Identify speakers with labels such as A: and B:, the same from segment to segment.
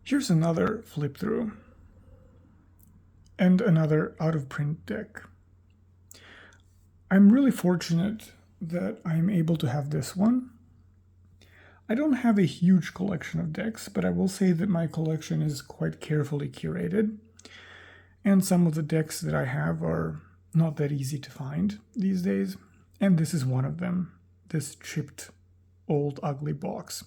A: Here's another flip through and another out of print deck. I'm really fortunate that I'm able to have this one. I don't have a huge collection of decks, but I will say that my collection is quite carefully curated. And some of the decks that I have are not that easy to find these days. And this is one of them, this chipped old ugly box.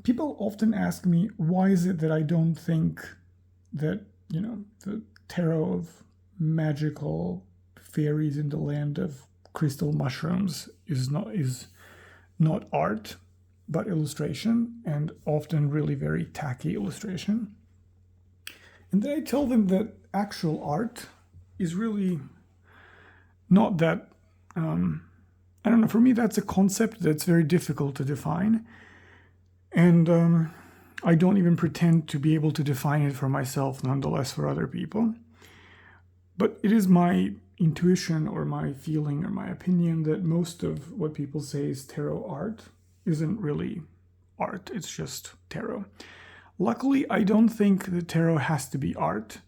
A: People often ask me, why is it that I don't think that, the tarot of magical fairies in the land of crystal mushrooms is not art, but illustration, and often really very tacky illustration. And then I tell them that actual art is really not that, I don't know, for me that's a concept that's very difficult to define. And I don't even pretend to be able to define it for myself, nonetheless for other people. But it is my intuition or my feeling or my opinion that most of what people say is tarot art isn't really art, it's just tarot. Luckily, I don't think that tarot has to be art.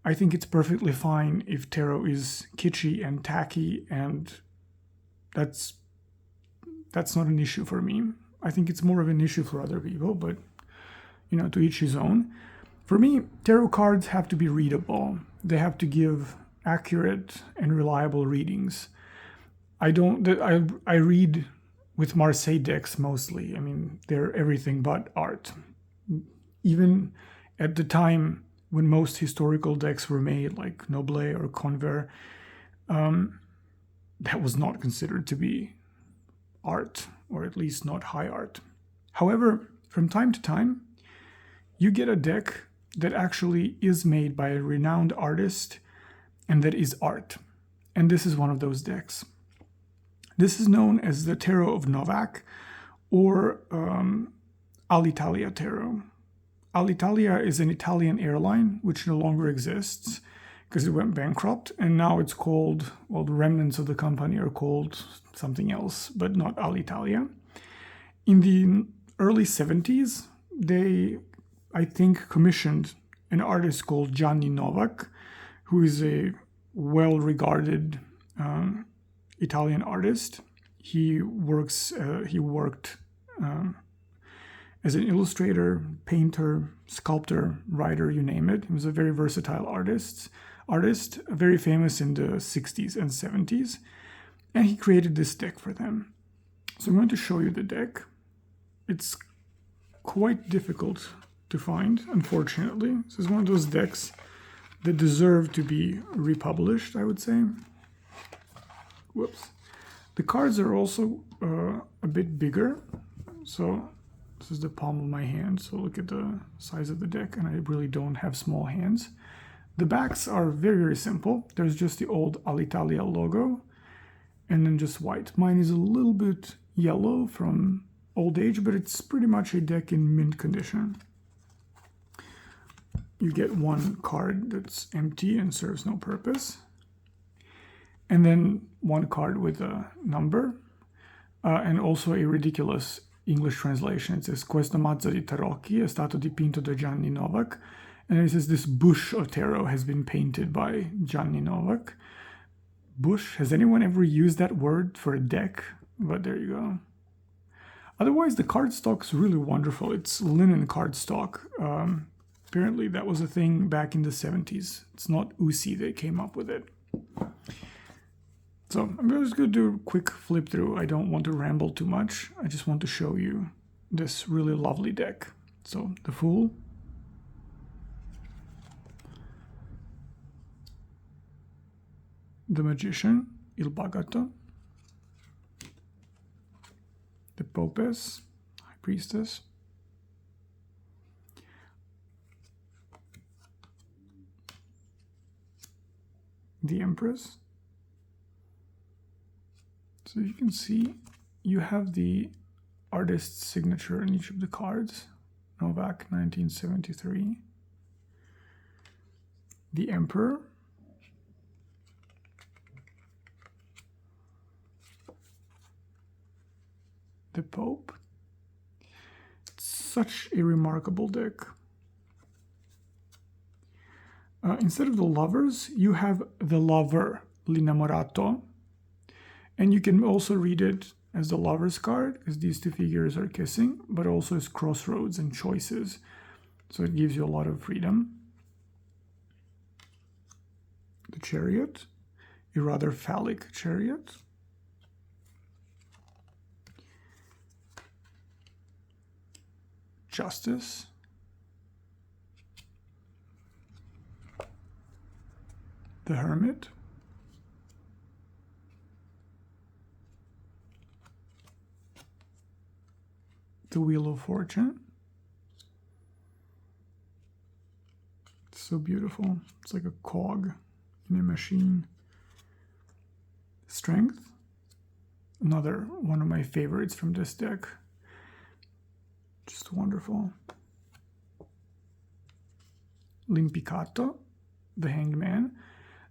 A: I think it's perfectly fine if tarot is kitschy and tacky, and that's not an issue for me. I think it's more of an issue for other people, but to each his own. For me, tarot cards have to be readable. They have to give accurate and reliable readings. I read with Marseille decks mostly. I mean, they're everything but art. Even at the time when most historical decks were made, like Noblet or Conver, that was not considered to be art, or at least not high art. However, from time to time, you get a deck that actually is made by a renowned artist and that is art. And this is one of those decks. This is known as the Tarot of Novak, or Alitalia Tarot. Alitalia is an Italian airline which no longer exists because it went bankrupt, and now it's called, well, the remnants of the company are called something else, but not Alitalia. In the early 70s, they, I think, commissioned an artist called Gianni Novak, who is a well-regarded Italian artist. He worked as an illustrator, painter, sculptor, writer, you name it. He was a very versatile artist, very famous in the 60s and 70s. And he created this deck for them. So I'm going to show you the deck. It's quite difficult to find, unfortunately. This is one of those decks that deserve to be republished, I would say. Whoops. The cards are also a bit bigger. So this is the palm of my hand. So look at the size of the deck, and I really don't have small hands. The backs are very, very simple. There's just the old Alitalia logo, and then just white. Mine is a little bit yellow from old age, but it's pretty much a deck in mint condition. You get one card that's empty and serves no purpose, and then one card with a number, and also a ridiculous English translation. It says, "Questo mazzo di tarocchi è stato dipinto da Gianni Novak," and it says this bush of tarot has been painted by Gianni Novak. Bush, has anyone ever used that word for a deck? But there you go. Otherwise, the cardstock's really wonderful. It's linen cardstock. Apparently that was a thing back in the 70s. It's not Usi that came up with it. So I'm just going to do a quick flip through. I don't want to ramble too much. I just want to show you this really lovely deck. So the Fool, the Magician, Il Bagato, the Popes, High Priestess, the Empress. So you can see you have the artist's signature in each of the cards. Novak, 1973. The Emperor. The Pope. such a remarkable deck. Instead of the lovers, you have the lover, l'innamorato. And you can also read it as the lover's card, because these two figures are kissing, but also as crossroads and choices. So it gives you a lot of freedom. The chariot, a rather phallic chariot. Justice. The Hermit. The Wheel of Fortune. It's so beautiful. It's like a cog in a machine. Strength. Another one of my favorites from this deck. Just wonderful. L'impiccato, the Hangman.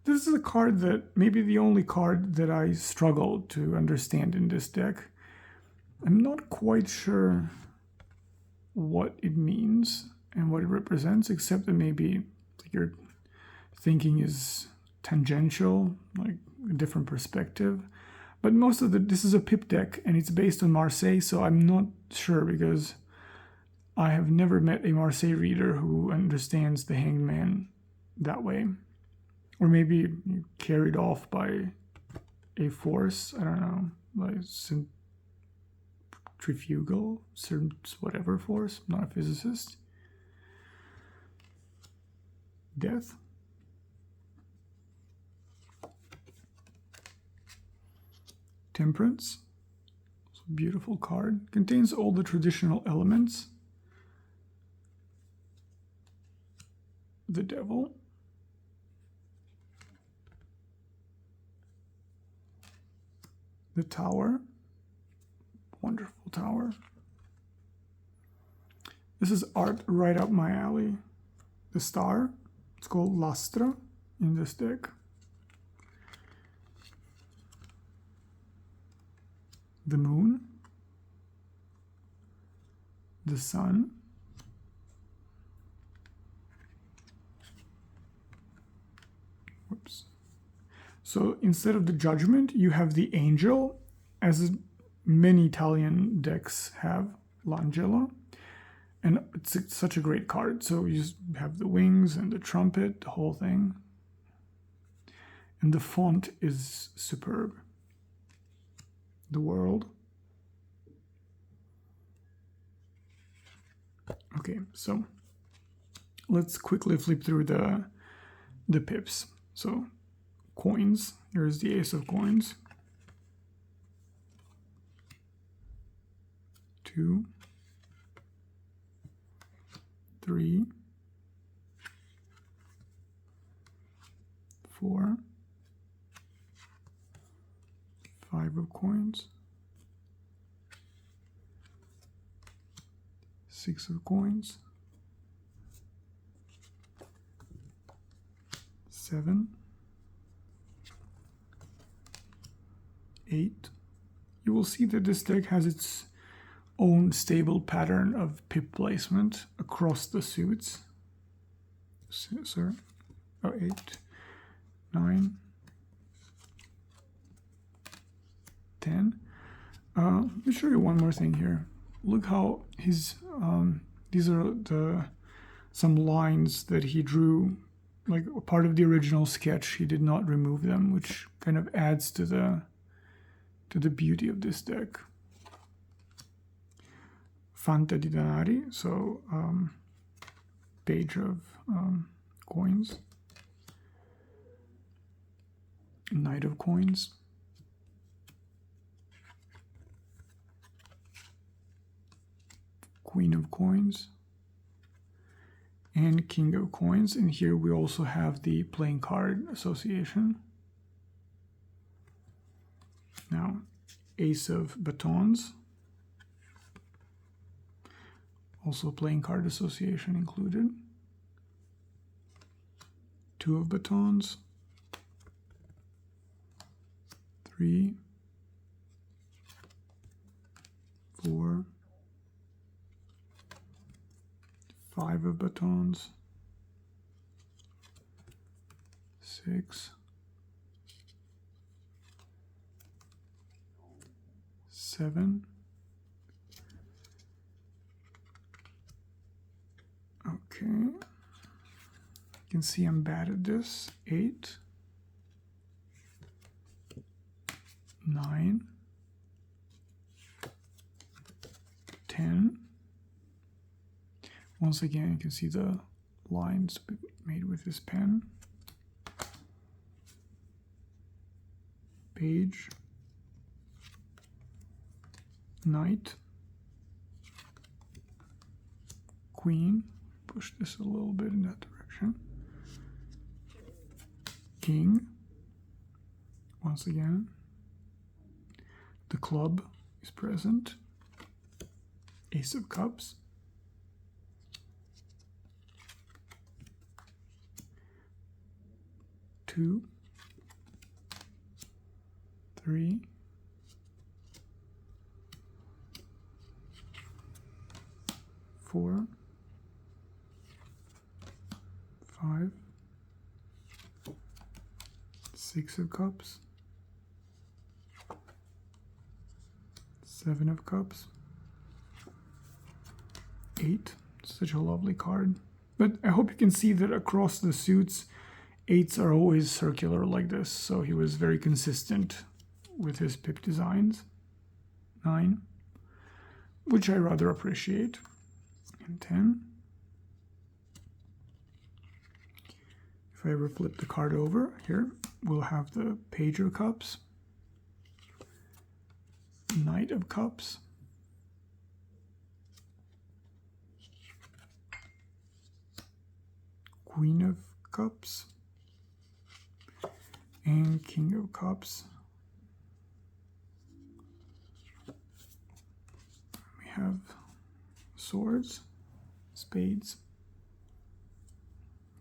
A: This is a card that maybe the only card that I struggle to understand in this deck. I'm not quite sure what it means and what it represents, except that maybe your thinking is tangential, like a different perspective. But most of this is a pip deck, and it's based on Marseille, so I'm not sure, because I have never met a Marseille reader who understands the Hangman that way. Or maybe carried off by a force, I don't know, like centrifugal, whatever force, I'm not a physicist. Death. Temperance. It's a beautiful card. Contains all the traditional elements. The Devil. The Tower. Wonderful tower. This is art right up my alley. The Star. It's called Lastra in this deck. The Moon. The Sun. Whoops. So instead of the Judgment, you have the Angel, as many Italian decks have, l'Angelo. And it's such a great card. So you just have the wings and the trumpet, the whole thing. And the font is superb. The World. Okay, so let's quickly flip through the pips. So coins, here's the Ace of Coins. 2, 3, 4, 5 of coins, 6 of coins, 7, 8. You will see that this deck has its own stable pattern of pip placement across the suits. Sorry. Oh, 8, 9, 10. Let me show you one more thing here. Look how his these are some lines that he drew, like a part of the original sketch. He did not remove them, which kind of adds to the beauty of this deck. Fanta di denari, so page of coins. Knight of coins. Queen of coins. And King of coins. And here we also have the playing card association. Now, Ace of batons. Also playing card association included. 2 of batons. 3, 4, 5 of batons, 6, 7, okay, you can see I'm bad at this, 8, 9, 10. Once again, you can see the lines made with this pen. Page, knight, queen, push this a little bit in that direction, king, once again, the club is present, ace of cups, two, 3, 4, 5, 6 of cups, 7 of cups, 8. Such a lovely card. But I hope you can see that across the suits, 8s are always circular like this, so he was very consistent with his pip designs. 9, which I rather appreciate, and 10. If I ever flip the card over, here we'll have the Page of Cups, Knight of Cups, Queen of Cups, and King of Cups. We have swords, spades,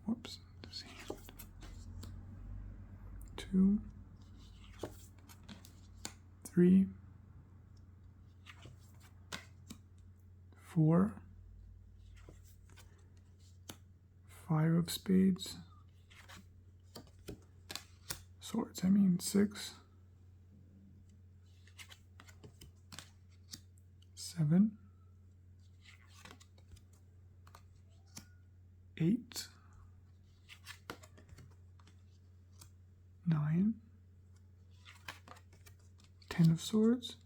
A: whoops, 2, 3, 4, 5 of spades, swords, 6, 7, 8, 9, 10 of swords,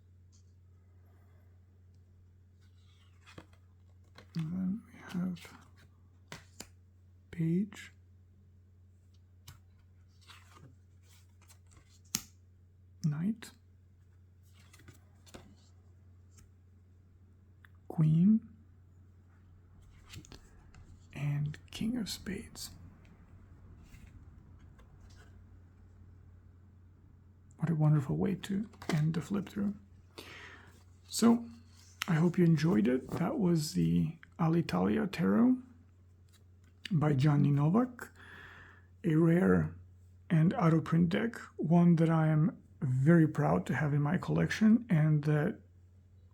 A: and then we have Page, Knight, Queen, and King of Spades. What a wonderful way to end the flip through. So I hope you enjoyed it. That was the Alitalia Tarot by Johnny Novak, a rare and out of print deck, one that I am very proud to have in my collection and that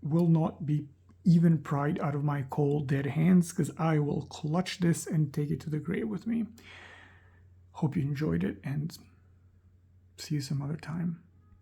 A: will not be even pried out of my cold dead hands, because I will clutch this and take it to the grave with me. Hope you enjoyed it, and see you some other time.